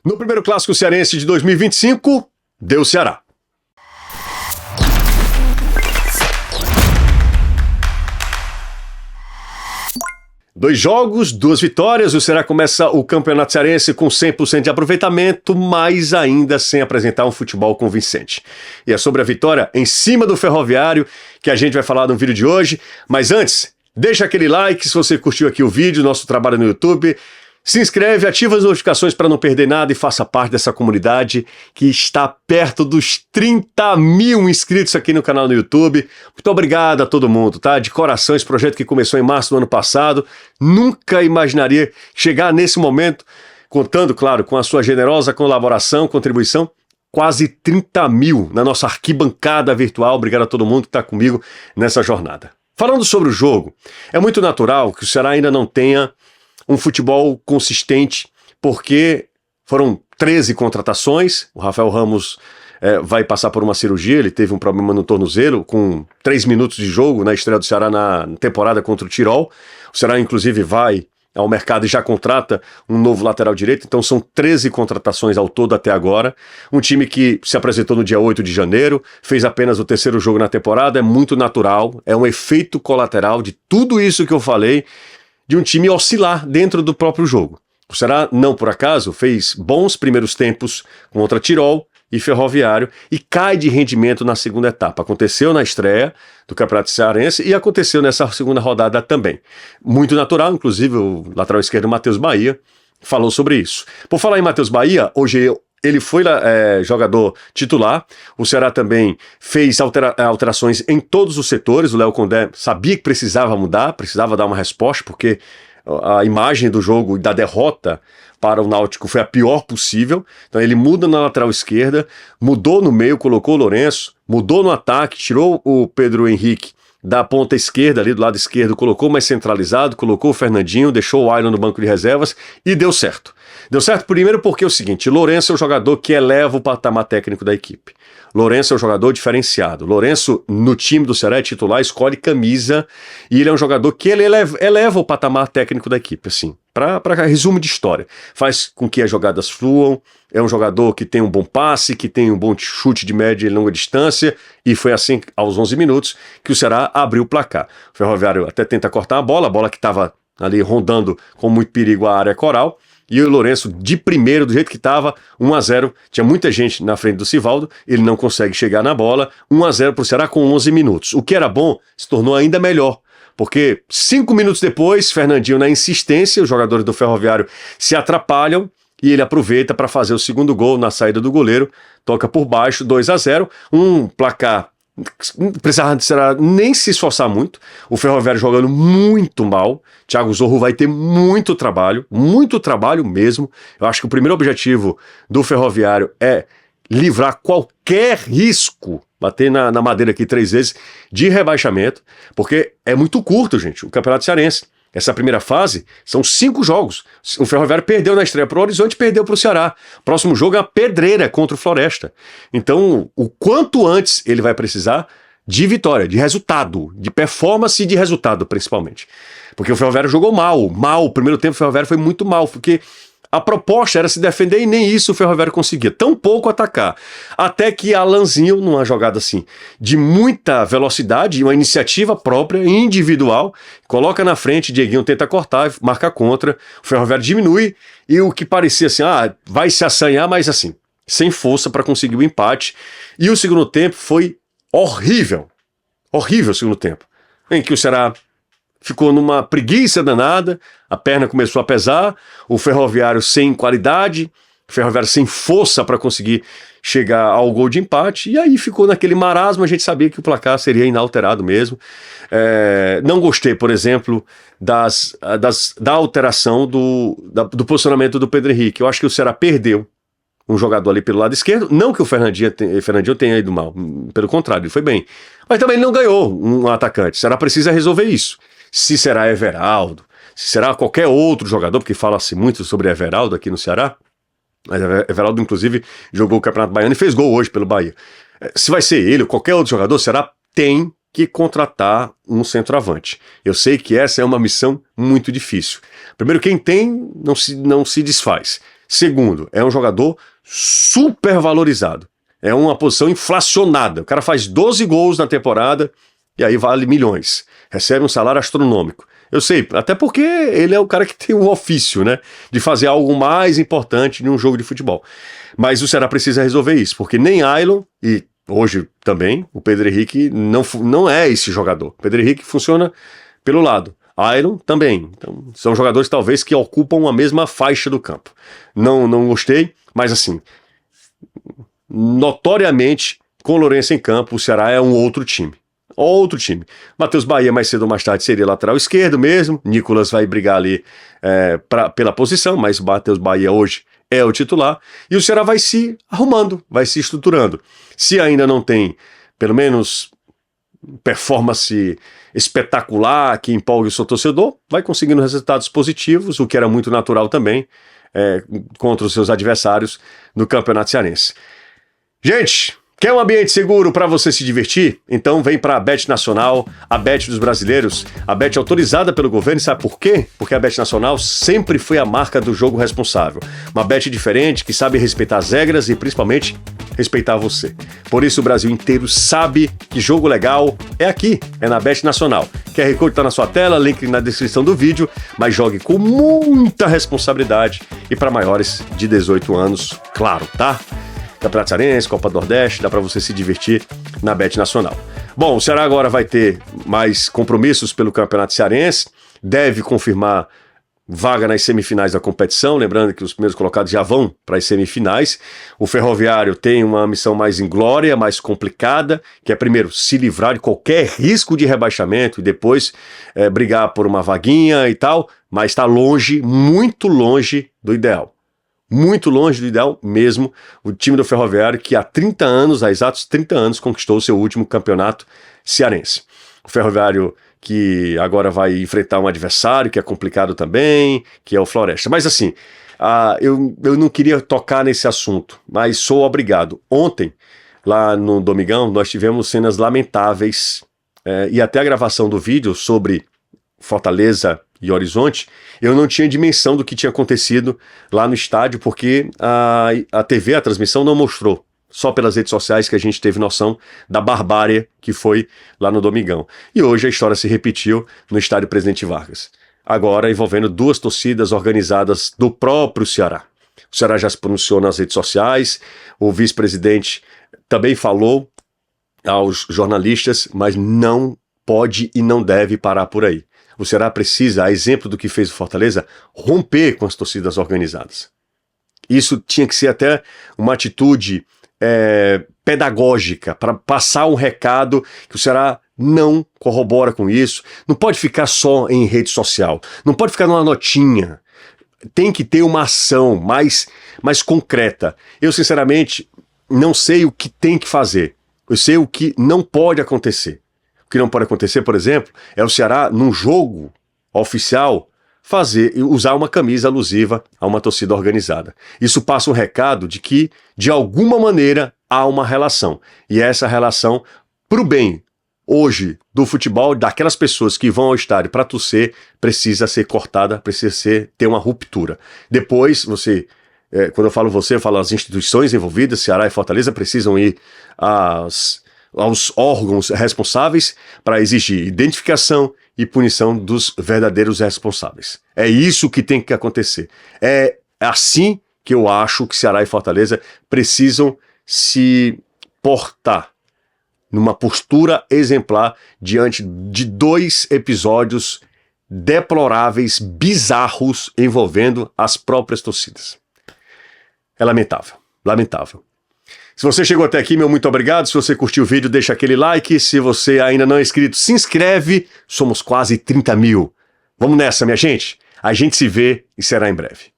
No primeiro clássico cearense de 2025, deu Ceará. Dois jogos, 2 vitórias, o Ceará começa o Campeonato Cearense com 100% de aproveitamento, mas ainda sem apresentar um futebol convincente. E é sobre a vitória em cima do Ferroviário que a gente vai falar no vídeo de hoje, mas antes, deixa aquele like se você curtiu aqui o vídeo, nosso trabalho no YouTube, se inscreve, ativa as notificações para não perder nada e faça parte dessa comunidade que está perto dos 30 mil inscritos aqui no canal no YouTube. Muito obrigado a todo mundo, tá? De coração, esse projeto que começou em março do ano passado. Nunca imaginaria chegar nesse momento, contando, claro, com a sua generosa colaboração, contribuição. Quase 30 mil na nossa arquibancada virtual. Obrigado a todo mundo que está comigo nessa jornada. Falando sobre o jogo, é muito natural que o Ceará ainda não tenha um futebol consistente, porque foram 13 contratações, o Rafael Ramos vai passar por uma cirurgia, ele teve um problema no tornozelo, com 3 minutos de jogo na estreia do Ceará na temporada contra o Tirol. O Ceará inclusive vai ao mercado e já contrata um novo lateral direito, então são 13 contratações ao todo até agora. Um time que se apresentou no dia 8 de janeiro, fez apenas o 3º jogo na temporada, é muito natural, é um efeito colateral de tudo isso que eu falei, de um time oscilar dentro do próprio jogo. O Ceará, não por acaso, fez bons primeiros tempos contra Tirol e Ferroviário e cai de rendimento na segunda etapa. Aconteceu na estreia do Campeonato Cearense e aconteceu nessa segunda rodada também. Muito natural, inclusive o lateral esquerdo Matheus Bahia falou sobre isso. Por falar em Matheus Bahia, hoje ele foi jogador titular, o Ceará também fez alterações em todos os setores, o Léo Condé sabia que precisava mudar, precisava dar uma resposta, porque a imagem do jogo e da derrota para o Náutico foi a pior possível, então ele muda na lateral esquerda, mudou no meio, colocou o Lourenço, mudou no ataque, tirou o Pedro Henrique da ponta esquerda, ali do lado esquerdo, colocou mais centralizado, colocou o Fernandinho, deixou o Ailon no banco de reservas e deu certo. Deu certo primeiro porque é o seguinte, Lourenço é o jogador que eleva o patamar técnico da equipe. Lourenço é um jogador diferenciado. Lourenço, no time do Ceará, é titular, escolhe camisa e ele é um jogador que ele eleva o patamar técnico da equipe, assim, para resumo de história. Faz com que as jogadas fluam, é um jogador que tem um bom passe, que tem um bom chute de média e longa distância, e foi assim, aos 11 minutos, que o Ceará abriu o placar. O Ferroviário até tenta cortar a bola que estava ali rondando com muito perigo a área coral, e o Lourenço, de primeiro, do jeito que estava, 1-0, tinha muita gente na frente do Sivaldo, ele não consegue chegar na bola, 1-0 para o Ceará com 11 minutos. O que era bom se tornou ainda melhor, porque 5 minutos depois, Fernandinho na insistência, os jogadores do Ferroviário se atrapalham, e ele aproveita para fazer o segundo gol na saída do goleiro, toca por baixo, 2-0, um placar, não precisava nem se esforçar muito, o Ferroviário jogando muito mal, Thiago Zorro vai ter muito trabalho mesmo. Eu acho que o primeiro objetivo do Ferroviário é livrar qualquer risco, bater na madeira aqui 3 vezes, de rebaixamento, porque é muito curto, gente, o Campeonato Cearense. Essa primeira fase são 5 jogos. O Ferroviário perdeu na estreia para o Horizonte, perdeu para o Ceará. Próximo jogo é a pedreira contra o Floresta. Então, o quanto antes ele vai precisar de vitória, de resultado, de performance e de resultado, principalmente. Porque o Ferroviário jogou mal. O primeiro tempo o Ferroviário foi muito mal, porque a proposta era se defender e nem isso o Ferroviário conseguia, tão pouco atacar. Até que Alanzinho, numa jogada assim, de muita velocidade, uma iniciativa própria, individual, coloca na frente, Dieguinho tenta cortar, marca contra, o Ferroviário diminui e o que parecia assim, vai se assanhar, mas assim, sem força para conseguir o empate. E o segundo tempo foi horrível o segundo tempo, em que o Ceará ficou numa preguiça danada, a perna começou a pesar, o Ferroviário sem qualidade, o Ferroviário sem força para conseguir chegar ao gol de empate, e aí ficou naquele marasmo, a gente sabia que o placar seria inalterado mesmo. Não gostei, por exemplo, da alteração do posicionamento do Pedro Henrique. Eu acho que o Ceará perdeu um jogador ali pelo lado esquerdo, não que o Fernandinho tenha ido mal, pelo contrário, ele foi bem, mas também ele não ganhou um atacante. O Ceará precisa resolver isso. Se será Everaldo, se será qualquer outro jogador, porque fala-se muito sobre Everaldo aqui no Ceará, mas Everaldo inclusive jogou o Campeonato Baiano e fez gol hoje pelo Bahia. Se vai ser ele ou qualquer outro jogador, o Ceará tem que contratar um centroavante. Eu sei que essa é uma missão muito difícil. Primeiro, quem tem não se desfaz. Segundo, é um jogador super valorizado. É uma posição inflacionada. O cara faz 12 gols na temporada e aí vale milhões. Recebe um salário astronômico. Eu sei, até porque ele é o cara que tem o ofício, né? De fazer algo mais importante em um jogo de futebol. Mas o Ceará precisa resolver isso, porque nem Ailon e hoje também o Pedro Henrique não é esse jogador. O Pedro Henrique funciona pelo lado. Ailon também. Então, são jogadores talvez que ocupam a mesma faixa do campo. Não gostei, mas assim, notoriamente, com o Lourenço em campo, o Ceará é um outro time. Outro time. Matheus Bahia mais cedo ou mais tarde seria lateral esquerdo mesmo. Nicolas vai brigar ali pela posição, mas o Matheus Bahia hoje é o titular. E o Ceará vai se arrumando, vai se estruturando. Se ainda não tem, pelo menos, performance espetacular que empolgue o seu torcedor, vai conseguindo resultados positivos, o que era muito natural também contra os seus adversários no Campeonato Cearense. Gente, quer um ambiente seguro para você se divertir? Então vem para a Bet Nacional, a Bet dos brasileiros, a Bet autorizada pelo governo. E sabe por quê? Porque a Bet Nacional sempre foi a marca do jogo responsável. Uma Bet diferente que sabe respeitar as regras e principalmente respeitar você. Por isso o Brasil inteiro sabe que jogo legal é aqui, é na Bet Nacional. QR Code está na sua tela, link na descrição do vídeo, mas jogue com muita responsabilidade e para maiores de 18 anos, claro, tá? Campeonato Cearense, Copa do Nordeste, dá para você se divertir na Bet Nacional. Bom, o Ceará agora vai ter mais compromissos pelo Campeonato Cearense, deve confirmar vaga nas semifinais da competição, lembrando que os primeiros colocados já vão para as semifinais. O Ferroviário tem uma missão mais inglória, mais complicada, que é primeiro se livrar de qualquer risco de rebaixamento e depois brigar por uma vaguinha e tal, mas está longe, muito longe do ideal. Muito longe do ideal mesmo, o time do Ferroviário que há 30 anos, há exatos 30 anos, conquistou o seu último campeonato cearense. O Ferroviário que agora vai enfrentar um adversário que é complicado também, que é o Floresta. Mas assim, eu não queria tocar nesse assunto, mas sou obrigado. Ontem, lá no Domingão, nós tivemos cenas lamentáveis e até a gravação do vídeo sobre Fortaleza e Horizonte, eu não tinha dimensão do que tinha acontecido lá no estádio, porque a TV, a transmissão, não mostrou. Só pelas redes sociais que a gente teve noção da barbárie que foi lá no Domingão. E hoje a história se repetiu no estádio Presidente Vargas. Agora envolvendo duas torcidas organizadas do próprio Ceará. O Ceará já se pronunciou nas redes sociais, o vice-presidente também falou aos jornalistas, mas não pode e não deve parar por aí. O Ceará precisa, a exemplo do que fez o Fortaleza, romper com as torcidas organizadas. Isso tinha que ser até uma atitude pedagógica, para passar um recado que o Ceará não corrobora com isso. Não pode ficar só em rede social, não pode ficar numa notinha. Tem que ter uma ação mais concreta. Eu, sinceramente, não sei o que tem que fazer. Eu sei o que não pode acontecer. O que não pode acontecer, por exemplo, é o Ceará, num jogo oficial, usar uma camisa alusiva a uma torcida organizada. Isso passa um recado de que, de alguma maneira, há uma relação. E essa relação, pro bem, hoje, do futebol, daquelas pessoas que vão ao estádio para torcer, precisa ser cortada, precisa ter uma ruptura. Depois, quando eu falo você, eu falo as instituições envolvidas, Ceará e Fortaleza, precisam ir aos órgãos responsáveis para exigir identificação e punição dos verdadeiros responsáveis. É isso que tem que acontecer. É assim que eu acho que Ceará e Fortaleza precisam se portar, numa postura exemplar diante de 2 episódios deploráveis, bizarros, envolvendo as próprias torcidas. É lamentável, lamentável. Se você chegou até aqui, meu muito obrigado. Se você curtiu o vídeo, deixa aquele like. Se você ainda não é inscrito, se inscreve. Somos quase 30 mil. Vamos nessa, minha gente. A gente se vê e será em breve.